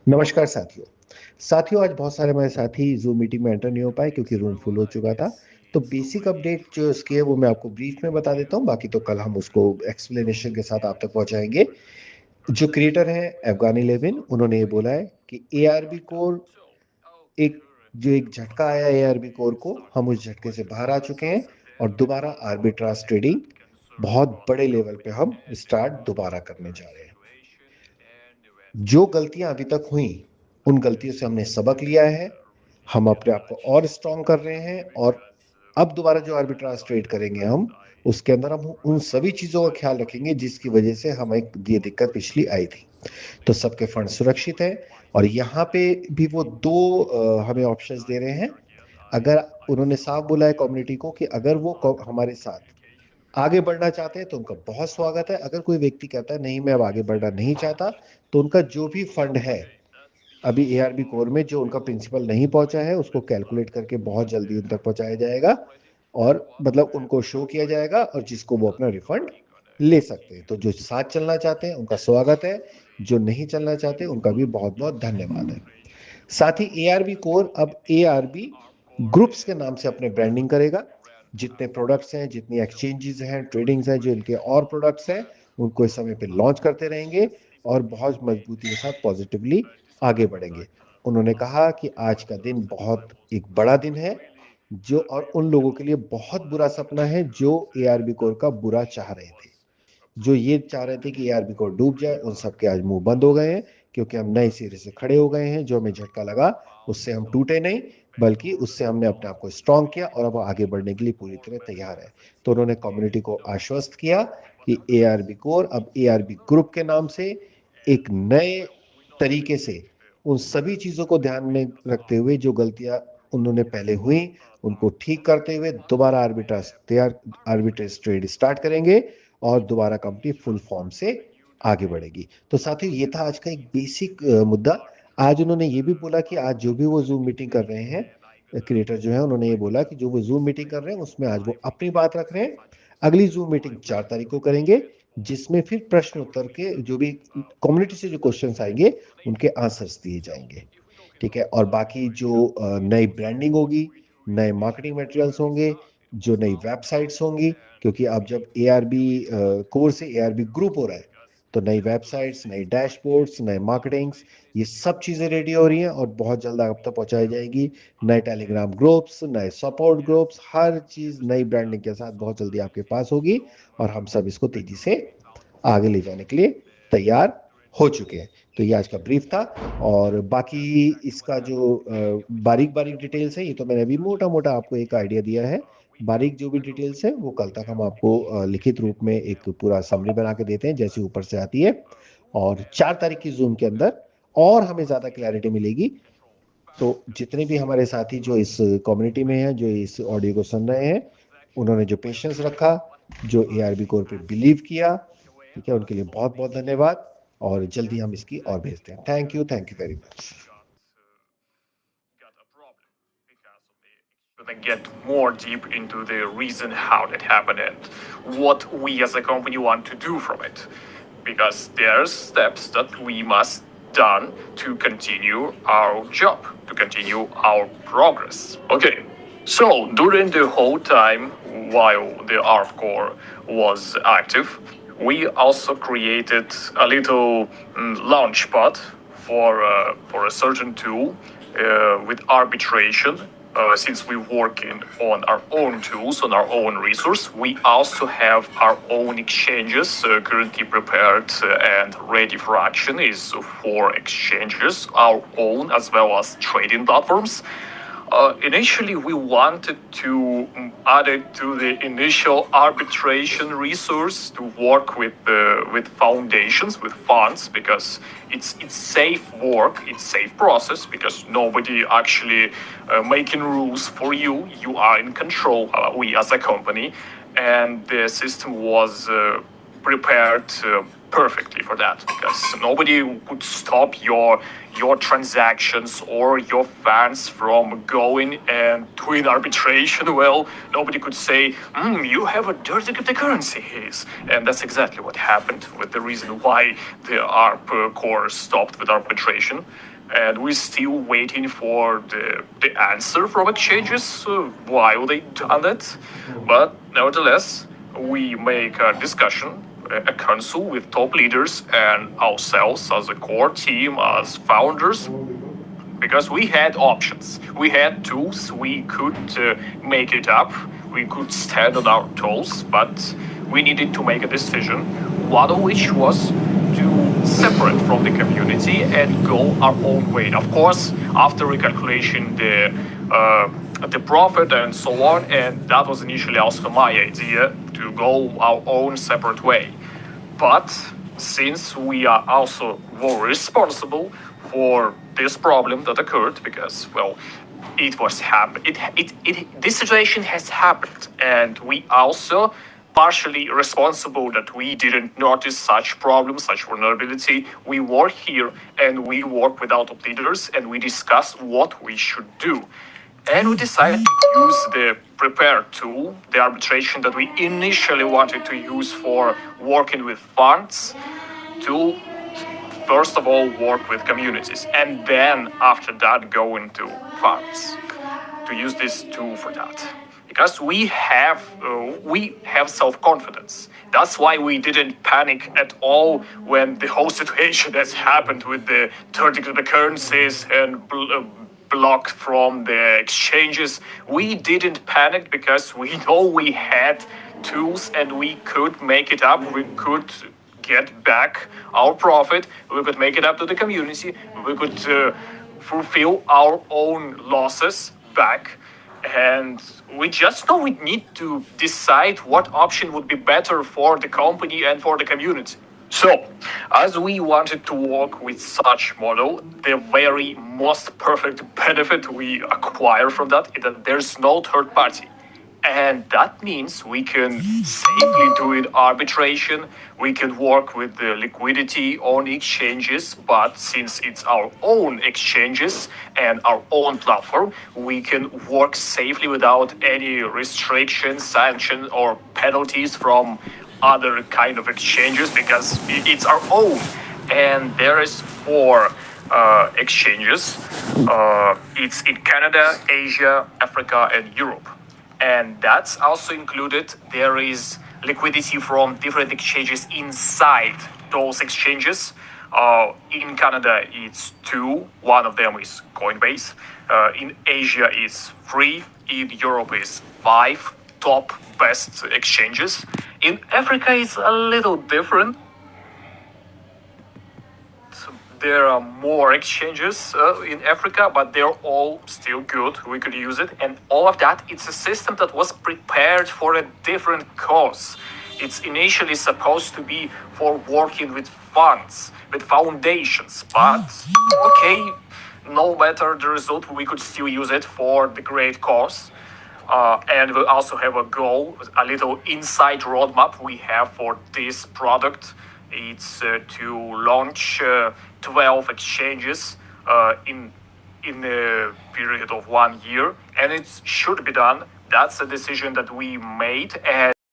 नमस्कार साथियों। साथियों, आज बहुत सारे हमारे साथी ज़ूम मीटिंग में एंटर नहीं हो पाए क्योंकि रूम फुल हो चुका था। तो बेसिक अपडेट जो इसकी है वो मैं आपको ब्रीफ में बता देता हूँ, बाकी तो कल हम उसको एक्सप्लेनेशन के साथ आप तक पहुँचाएँगे। जो क्रिएटर हैं अफ़गानी लेविन, उन्होंने ये बोला है कि एआरबी कोर एक झटका आया एआरबी कोर को, हम उस झटके से बाहर आ चुके हैं और दोबारा आर्बिट्राज ट्रेडिंग बहुत बड़े लेवल पे हम स्टार्ट दोबारा करने जा रहे हैं। जो गलतियां अभी तक हुई, उन गलतियों से हमने सबक लिया है। हम अपने आप को और स्ट्रांग कर रहे हैं और अब दोबारा जो आर्बिट्राज ट्रेड करेंगे हम, उसके अंदर हम उन सभी चीजों का ख्याल रखेंगे जिसकी वजह से हमें ये दिक्कत पिछली आई थी। तो सबके फंड सुरक्षित है और यहाँ पे भी वो दो हमें ऑप्शंस दे रहे हैं। अगर उन्होंने साफ बोला है कम्युनिटी को कि अगर वो हमारे साथ आगे बढ़ना चाहते हैं तो उनका बहुत स्वागत है। अगर कोई व्यक्ति कहता है नहीं मैं अब आगे बढ़ना नहीं चाहता, तो उनका जो भी फंड है अभी एआरबी कोर में जो उनका प्रिंसिपल नहीं पहुंचा है उसको कैलकुलेट करके बहुत जल्दी उन तक पहुंचाया जाएगा और मतलब उनको शो किया जाएगा और जिसको वो अपना रिफंड ले सकते हैं। तो जो साथ चलना चाहते हैं उनका स्वागत है, जो नहीं चलना चाहते उनका भी बहुत बहुत धन्यवाद है। साथ ही एआरबी कोर अब एआरबी ग्रुप्स के नाम से अपने ब्रांडिंग करेगा। जितने प्रोडक्ट्स हैं, जितनी एक्सचेंजेस हैं, ट्रेडिंग्स हैं, जो इनके और प्रोडक्ट्स हैं, उनको इस समय पे लॉन्च करते रहेंगे और बहुत मजबूती के साथ पॉजिटिवली आगे बढ़ेंगे। उन्होंने कहा कि आज का दिन बहुत एक बड़ा दिन है, जो और उन लोगों के लिए बहुत बुरा सपना है जो एआरबी कोर का बुरा चाह रहे थे। जो ये चाह रहे थे कि एआरबी कोर डूब जाए, उन सबके आज मुंह बंद हो गए हैं क्योंकि हम नए सिरे से खड़े हो गए हैं। जो हमें झटका लगा उससे हम टूटे नहीं, बल्कि उससे हमने अपने आप को स्ट्रांग किया और अब आगे बढ़ने के लिए पूरी तरह तैयार है। तो उन्होंने कम्युनिटी को आश्वस्त किया कि एआरबी कोर अब एआरबी ग्रुप के नाम से एक नए तरीके से उन सभी चीजों को ध्यान में रखते हुए जो गलतियां उन्होंने पहले हुई उनको ठीक करते हुए दोबारा आर्बिट्रेज ट्रेड स्टार्ट करेंगे और दोबारा कंपनी फुल फॉर्म से आगे बढ़ेगी। तो साथियों, ये था आज का एक बेसिक मुद्दा। आज उन्होंने ये भी बोला कि आज जो भी वो जूम मीटिंग कर रहे हैं, क्रिएटर जो है उन्होंने ये बोला कि जो वो जूम मीटिंग कर रहे हैं उसमें आज वो अपनी बात रख रहे हैं। अगली जूम मीटिंग 4 तारीख को करेंगे, जिसमें फिर प्रश्न उत्तर के जो भी कम्युनिटी से जो क्वेश्चंस आएंगे उनके आंसर्स दिए जाएंगे। ठीक है, और बाकी जो नई ब्रांडिंग होगी, नए मार्केटिंग मटेरियल्स होंगे, जो नई वेबसाइट्स होंगी, क्योंकि अब जब एआरबी कोर से एआरबी ग्रुप हो रहा है तो नई वेबसाइट्स, नई डैशबोर्ड्स, नए मार्केटिंग्स, ये सब चीजें रेडी हो रही हैं और बहुत जल्द आप तक पहुंचाई जाएगी। नए टेलीग्राम ग्रुप्स, नए सपोर्ट ग्रुप्स, हर चीज नई ब्रांडिंग के साथ बहुत जल्दी आपके पास होगी और हम सब इसको तेजी से आगे ले जाने के लिए तैयार हो चुके हैं। तो ये आज का ब्रीफ था और बाकी इसका जो बारीक बारीक डिटेल्स है ये तो मैंने अभी मोटा मोटा आपको एक आइडिया दिया है। बारीक जो भी डिटेल्स है वो कल तक हम आपको लिखित रूप में एक पूरा समरी बना के देते हैं जैसे ऊपर से आती है। और 4 तारीख की जूम के अंदर और हमें ज्यादा क्लैरिटी मिलेगी। तो जितने भी हमारे साथी जो इस कम्युनिटी में हैं, जो इस ऑडियो को सुन रहे हैं, उन्होंने जो पेशेंस रखा, जो एआरबी कोर पे बिलीव किया, ठीक है, उनके लिए बहुत बहुत धन्यवाद। और जल्दी हम इसकी और भेजते हैं। Thank you very much. To get more deep into the reason how that happened and what we as a company want to do from it. Because there's steps that we must done to continue our job, to continue our progress. Okay, so during the whole time while the ARF core was active, we also created a little launch pad for a certain tool with arbitration. Since we're working on our own tools, on our own resource, we also have our own exchanges currently prepared and ready for action. Is for exchanges, our own as well as trading platforms. Initially, we wanted to add it to the initial arbitration resource to work with foundations, with funds, because it's safe work, it's safe process, because nobody actually making rules for you. You are in control. We as a company, and the system was prepared perfectly for that, because nobody would stop your transactions or your funds from going and doing arbitration. Well, nobody could say, you have a dirty cryptocurrencies. And that's exactly what happened, with the reason why the ARP core stopped with arbitration. And we're still waiting for the answer from exchanges why they done that. But nevertheless, we make a discussion, a council with top leaders and ourselves as a core team, as founders, because we had options, we had tools, we could make it up, we could stand on our toes, but we needed to make a decision, one of which was to separate from the community and go our own way. Of course, after recalculation, the profit and so on, and that was initially also my idea, to go our own separate way. But since we are also more responsible for this problem that occurred, because, well, it was this situation has happened, and we also partially responsible that we didn't notice such problems, such vulnerability. We work here and we work with our top leaders and we discuss what we should do. And we decided to use the Prepare tool, the arbitration that we initially wanted to use for working with funds, to first of all work with communities, and then after that go into funds, to use this tool for that. Because we have self-confidence. That's why we didn't panic at all when the whole situation has happened with the 30 cryptocurrencies and blocked from the exchanges. We didn't panic because we know we had tools and we could make it up. We could get back our profit. We could make it up to the community. We could fulfill our own losses back. And we just know we need to decide what option would be better for the company and for the community. So, as we wanted to work with such model, the very most perfect benefit we acquire from that is that there's no third party. And that means we can safely do it arbitration, we can work with the liquidity on exchanges, but since it's our own exchanges and our own platform, we can work safely without any restrictions, sanctions, or penalties from other kind of exchanges, because it's our own. And there is 4 exchanges. It's in Canada, Asia, Africa, and Europe. And that's also included. There is liquidity from different exchanges inside those exchanges. In Canada, it's 2. One of them is Coinbase. In Asia, it's 3. In Europe, is 5 top best exchanges. In Africa, it's a little different. There are more exchanges in Africa, but they're all still good. We could use it. And all of that, it's a system that was prepared for a different cause. It's initially supposed to be for working with funds, with foundations. But, okay, no matter the result, we could still use it for the great cause. And we also have a goal, a little inside roadmap we have for this product. It's to launch 12 exchanges in a period of 1 year, and it should be done. That's a decision that we made, and